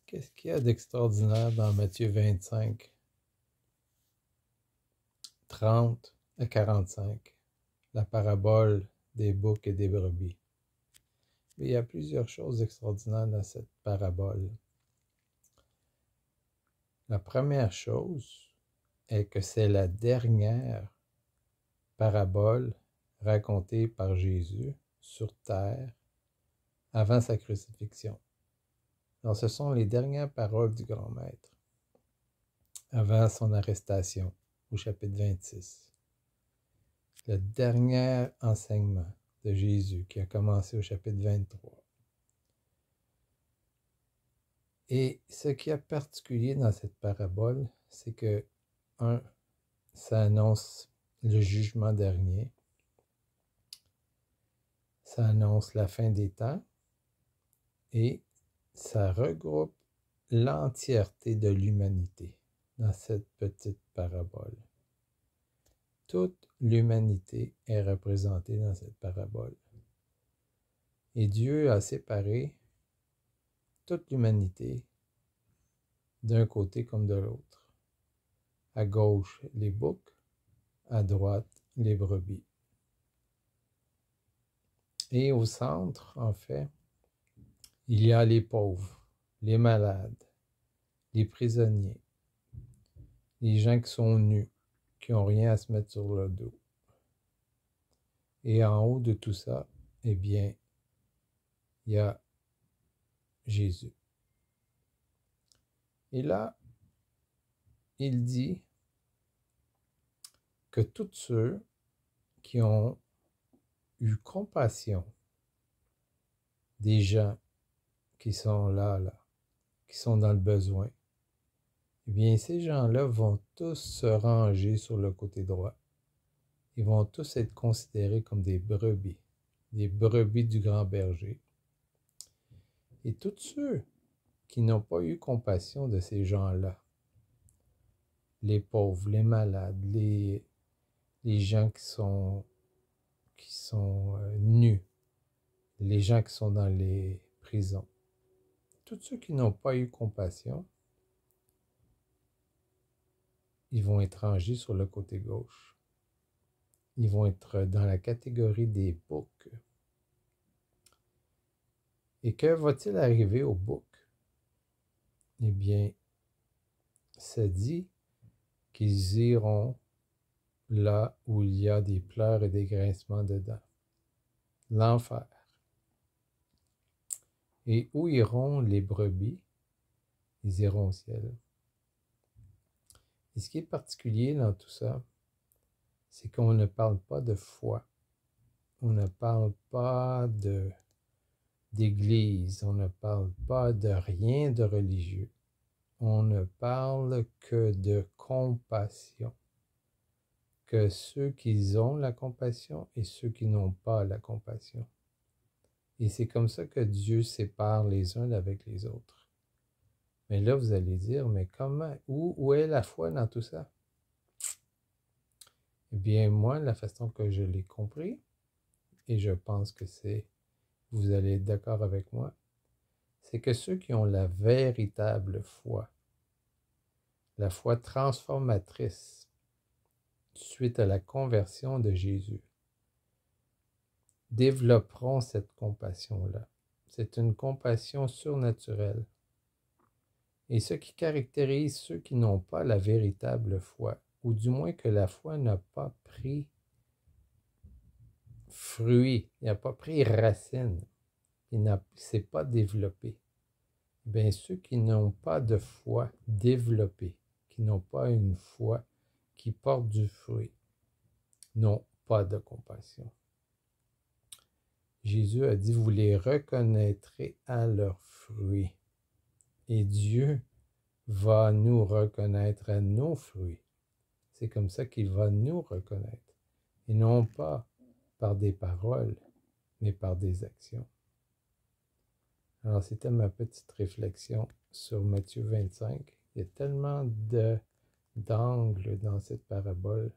Qu'est-ce qu'il y a d'extraordinaire dans Matthieu 25, 30 à 45, la parabole des boucs et des brebis? Mais il y a plusieurs choses extraordinaires dans cette parabole. La première chose est que c'est la dernière parabole racontée par Jésus sur terre avant sa crucifixion. Alors, ce sont les dernières paroles du grand maître avant son arrestation au chapitre 26. Le dernier enseignement de Jésus qui a commencé au chapitre 23. Et ce qui est particulier dans cette parabole, c'est que, ça annonce le jugement dernier, ça annonce la fin des temps et ça regroupe l'entièreté de l'humanité dans cette petite parabole. Toute l'humanité est représentée dans cette parabole. Et Dieu a séparé toute l'humanité d'un côté comme de l'autre. À gauche, les boucs, à droite, les brebis. Et au centre, en fait, il y a les pauvres, les malades, les prisonniers, les gens qui sont nus, qui n'ont rien à se mettre sur le dos. Et en haut de tout ça, eh bien, il y a Jésus. Et là, il dit que tous ceux qui ont eu compassion des gens qui sont là, qui sont dans le besoin, eh bien, ces gens-là vont tous se ranger sur le côté droit. Ils vont tous être considérés comme des brebis du grand berger. Et tous ceux qui n'ont pas eu compassion de ces gens-là, les pauvres, les malades, les gens qui sont nus, les gens qui sont dans les prisons, tous ceux qui n'ont pas eu compassion, ils vont être rangés sur le côté gauche. Ils vont être dans la catégorie des boucs. Et que va-t-il arriver aux boucs? Eh bien, ça dit qu'ils iront là où il y a des pleurs et des grincements dedans. L'enfer. Et où iront les brebis? Ils iront au ciel. Et ce qui est particulier dans tout ça, c'est qu'on ne parle pas de foi. On ne parle pas d'église. On ne parle pas de rien de religieux. On ne parle que de compassion. Que ceux qui ont la compassion et ceux qui n'ont pas la compassion. Et c'est comme ça que Dieu sépare les uns avec les autres. Mais là, vous allez dire, mais comment, où est la foi dans tout ça? Eh bien, moi, la façon que je l'ai compris, et je pense que vous allez être d'accord avec moi, c'est que ceux qui ont la véritable foi, la foi transformatrice, suite à la conversion de Jésus, développeront cette compassion-là. C'est une compassion surnaturelle. Et ce qui caractérise ceux qui n'ont pas la véritable foi, ou du moins que la foi n'a pas pris fruit, il n'a pas pris racine, il ne s'est pas développé. Bien, ceux qui n'ont pas de foi développée, qui n'ont pas une foi qui porte du fruit, n'ont pas de compassion. Jésus a dit, vous les reconnaîtrez à leurs fruits. Et Dieu va nous reconnaître à nos fruits. C'est comme ça qu'il va nous reconnaître. Et non pas par des paroles, mais par des actions. Alors, c'était ma petite réflexion sur Matthieu 25. Il y a tellement d'angles dans cette parabole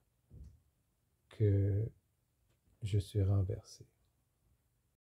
que je suis renversé.